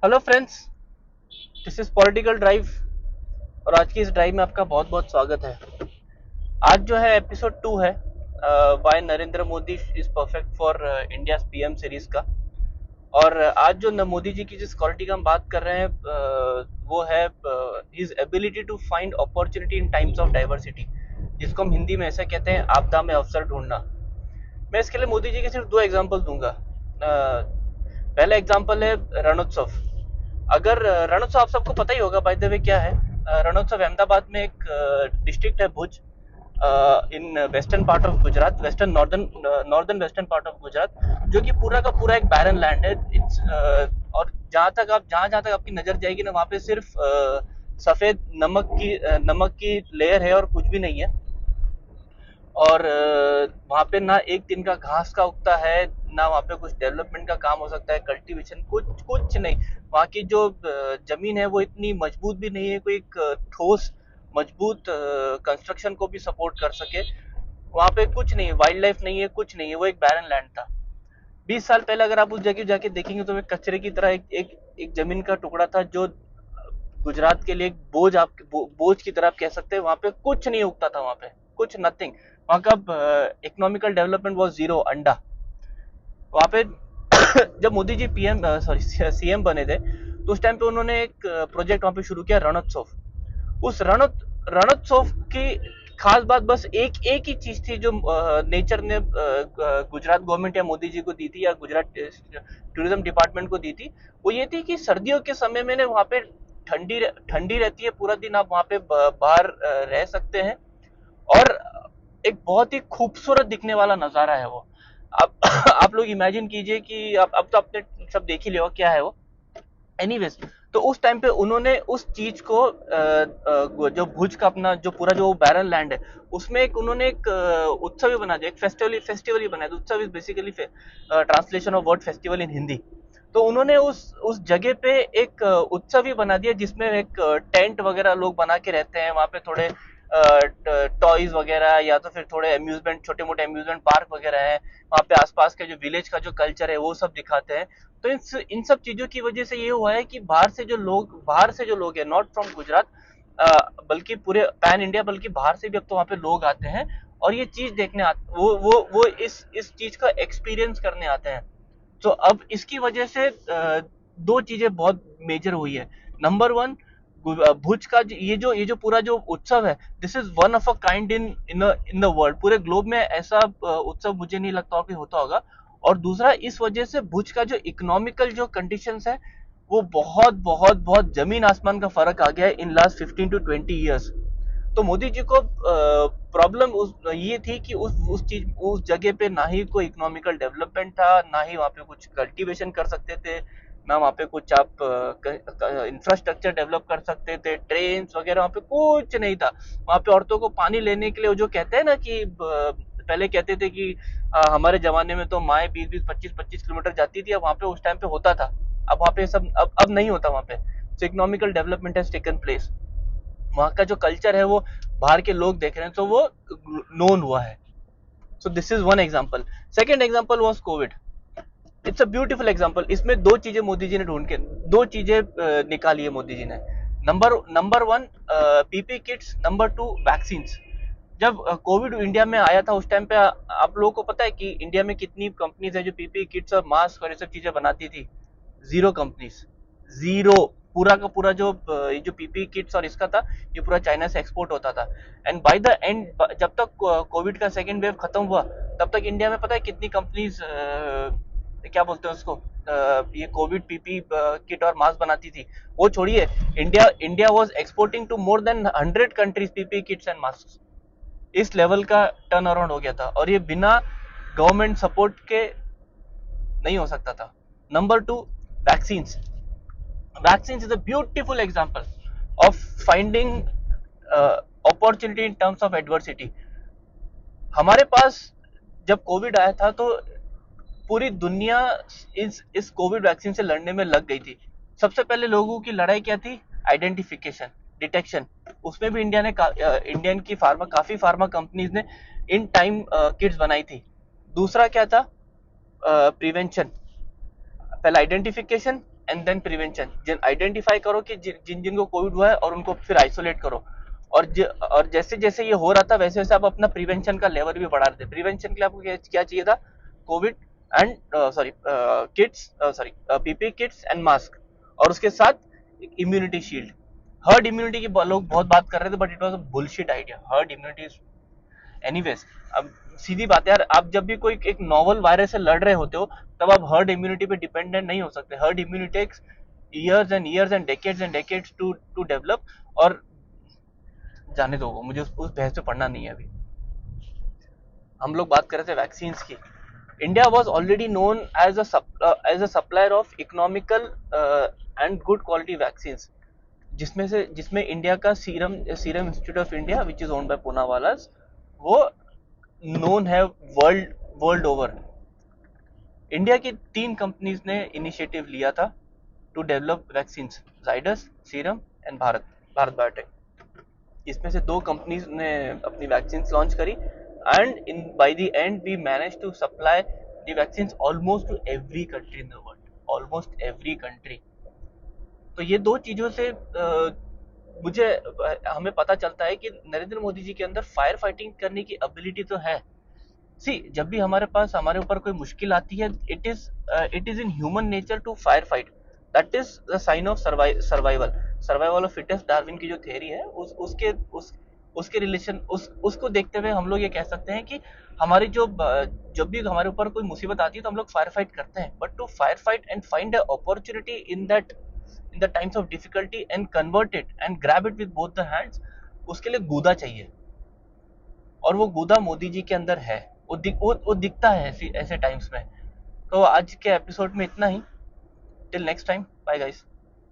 Hello friends, this is political drive. और आज की इस ड्राइव में आपका बहुत बहुत स्वागत है। आज जो है एपिसोड 2 है, why Narendra Modi is perfect for India PM series का। और आज जो मोदी जी की जिस क्वालिटी का हम बात कर रहे हैं, वो है his ability to find opportunity in times of diversity, जिसको हम हिंदी में ऐसे कहते हैं, आपदा में अवसर ढूंढना। मैं इसके लिए मोदी जी के सिर्फ दो एग्जाम्पल दूंगा। पहला एग्जाम्पल है रणोत्सव। अगर रणोत्सव आप सबको पता ही होगा बाय द वे क्या है। रणोत्सव अहमदाबाद में एक डिस्ट्रिक्ट है, Bhuj, in western part of Gujarat, western northern western part of Gujarat, जो कि पूरा का पूरा एक बैरन लैंड है। इट्स और जहाँ जहाँ तक आपकी नजर जाएगी ना, वहाँ पे सिर्फ सफेद नमक की लेयर है और कुछ भी नहीं है। और वहाँ पे ना एक दिन का घास का उगता है, ना वहाँ पे कुछ डेवलपमेंट का काम हो सकता है, कल्टीवेशन कुछ कुछ नहीं। वहाँ की जो जमीन है वो इतनी मजबूत भी नहीं है, कोई एक ठोस मजबूत कंस्ट्रक्शन को भी सपोर्ट कर सके। वहाँ पे कुछ नहीं है, वाइल्ड लाइफ नहीं है, कुछ नहीं है, वो एक बैरन लैंड था। 20 साल पहले अगर आप उस जगह जाके देखेंगे तो एक कचरे की तरह एक जमीन का टुकड़ा था, जो गुजरात के लिए एक बोझ की तरह आप कह सकते हैं। वहां पे कुछ नहीं उगता था, वहां पे कुछ नथिंग। वहां का इकोनॉमिकल डेवलपमेंट वाज जीरो, अंडा। वहां पे जब Modi ji PM sorry CM बने थे, तो उस टाइम पे उन्होंने एक प्रोजेक्ट वहां पे शुरू किया, रणोत्सव। उस रणोत्सव की खास बात बस एक एक ही चीज थी, जो नेचर ने गुजरात गवर्नमेंट या मोदी जी को दी थी, या गुजरात टूरिज्म डिपार्टमेंट को दी थी। वो ये थी कि सर्दियों के समय में वहां पे ठंडी ठंडी रहती है, पूरा दिन आप वहां पे बाहर रह सकते हैं। और एक बहुत ही खूबसूरत दिखने वाला नजारा है वो। आप आप लोग इमेजिन कीजिए कि आप अब तो आपने सब देख ही लिया क्या है वो। एनीवेज, तो उस टाइम पे उन्होंने उस चीज को जो भुज का अपना जो पूरा जो बैरन लैंड है, उसमें एक उन्होंने एक उत्सव ही बना दिया, एक फेस्टिवल ही बना दिया। उत्सव is basically translation of word festival in Hindi. तो उन्होंने उस जगह पे एक उत्सव ही बना दिया, जिसमें एक टेंट वगैरह लोग बना के रहते हैं वहां पे, थोड़े टॉयज वगैरह, या तो फिर थोड़े अम्यूजमेंट, छोटे मोटे अम्यूजमेंट पार्क वगैरह है वहां पे। आसपास के जो विलेज का जो कल्चर है वो सब दिखाते हैं। तो इन सब चीजों की वजह से ये हुआ है कि बाहर से जो लोग हैं, नॉट फ्रॉम गुजरात, बल्कि पूरे पैन इंडिया, बल्कि बाहर से भी अब तो वहाँ पे लोग आते हैं। और ये चीज देखने आते, वो इस चीज का एक्सपीरियंस करने आते हैं। तो अब इसकी वजह से दो चीजें बहुत मेजर हुई है। नंबर वन, भुज का ये जो पूरा जो उत्सव है, this is one of a kind in the world. पूरे ग्लोब में ऐसा उत्सव मुझे नहीं लगता कि होता होगा। और दूसरा, इस वजह से भुज का जो इकोनॉमिकल जो कंडीशंस है, वो बहुत बहुत बहुत जमीन आसमान का फर्क आ गया है इन लास्ट 15 to 20 ईयर्स। तो मोदी जी को प्रॉब्लम ये थी कि उस जगह पे ना ही कोई इकोनॉमिकल डेवलपमेंट था, ना ही वहाँ पे कुछ कल्टीवेशन कर सकते थे, ना वहाँ पे कुछ आप इंफ्रास्ट्रक्चर डेवलप कर सकते थे, ट्रेन वगैरह वहाँ पे कुछ नहीं था। वहाँ पे औरतों को पानी लेने के लिए, जो कहते हैं ना कि पहले कहते थे कि हमारे जमाने में तो माए 20-20 25-25 किलोमीटर जाती थी, अब वहाँ पे उस टाइम पे होता था। अब वहाँ पे सब अब नहीं होता वहाँ पे। So economical development has taken place. वहाँ का जो कल्चर है वो बाहर के लोग देख रहे हैं, तो वो नोन हुआ है। So this is one example. Second example was Covid. It's a beautiful example. इसमें दो चीजें मोदी जी ने दो चीजें निकाली है मोदी जी ने। Number one, PP kits. Number two, vaccine. जब कोविड इंडिया में आया था, उस टाइम पे आप लोगों को पता है कि इंडिया में कितनी कंपनीज है जो पीपी किट्स और मास्क और ये सब चीजें बनाती थी? Zero companies, zero. पूरा का पूरा जो ये जो पीपी किट्स और इसका था, ये पूरा चाइना से एक्सपोर्ट होता था। एंड बाय द एंड, जब तक कोविड का सेकेंड वेव खत्म हुआ, तब तक इंडिया में पता है कितनी कंपनीज, क्या बोलते हैं उसको, ये कोविड पीपी किट और मास्क बनाती थी? वो छोड़िए, India was exporting to more than 100 countries PP kits and mask. इस लेवल का टर्न अराउंड हो गया था, और ये बिना गवर्नमेंट सपोर्ट के नहीं हो सकता था। Number two, vaccine. Vaccines is a beautiful example of finding opportunity in terms of adversity. हमारे पास जब कोविड आया था, तो पूरी दुनिया इस कोविड वैक्सीन से लड़ने में लग गई थी। सबसे पहले लोगों की लड़ाई क्या थी? Identification, detection. उसमें भी इंडियन की काफी फार्मा कंपनीज ने इन टाइम किट्स बनाई थी। दूसरा क्या था? प्रिवेंशन। पहले आइडेंटिफिकेशन, एंड देन प्रिवेंशन। जिन आइडेंटिफाई करो कि जिन जिनको कोविड हुआ है और उनको फिर आइसोलेट करो। और जैसे जैसे ये हो रहा था वैसे वैसे आप अपना प्रिवेंशन का लेवल भी बढ़ा रहे थे। प्रिवेंशन के लिए आपको क्या चाहिए था? Covid and sorry kits, sorry PP kits and mask, और उसके साथ इम्यूनिटी शील्ड। हर्ड इम्यूनिटी की लोग बहुत बात कर रहे थे, but it was a bullshit idea. Herd immunity, anyways, अब सीधी बात है यार, आप जब भी कोई एक नोवल वायरस से लड़ रहे होते हो तब आप हर्ड इम्यूनिटी पे डिपेंडेंट नहीं हो सकते। Herd immunity takes years and decades to develop। और जाने दो, मुझे उस बहस पे पढ़ना नहीं है अभी। हम लोग बात कर रहे थे वैक्सीन की। India was already known as a supplier of economical and good quality vaccine, जिसमें इंडिया का serum serum institute of India which is owned by Poonawalas, वो नोन है वर्ल्ड ओवर। इंडिया की 3 कंपनीज ने इनिशिएटिव लिया था to develop vaccine, Zydus, Serum and Bharat Biotech. इसमें से 2 कंपनीज ने अपनी वैक्सीन लॉन्च करी, and in by the end we manage to supply the vaccine almost to every country in the world, almost every country. तो ये 2 चीजों से मुझे हमें पता चलता है कि नरेंद्र मोदी जी के अंदर फायर फाइटिंग करने की एबिलिटी तो है। सी, जब भी हमारे ऊपर कोई मुश्किल आती है, it is in human nature to fire fight. That is the sign of survival of fittest, Darwin की जो थियरी है उसके रिलेशन उसको देखते हुए हम लोग ये कह सकते हैं कि हमारी जब भी हमारे ऊपर कोई मुसीबत आती है तो हम लोग फायर फाइट करते हैं, but to fire fight and find a opportunity in the times of difficulty and convert it and grab it with both the hands, उसके लिए गूदा चाहिए। और वो गूदा मोदी जी के अंदर है। वो दिखता है ऐसे टाइम्स में। तो आज के एपिसोड में इतना ही। Till next time, bye guys.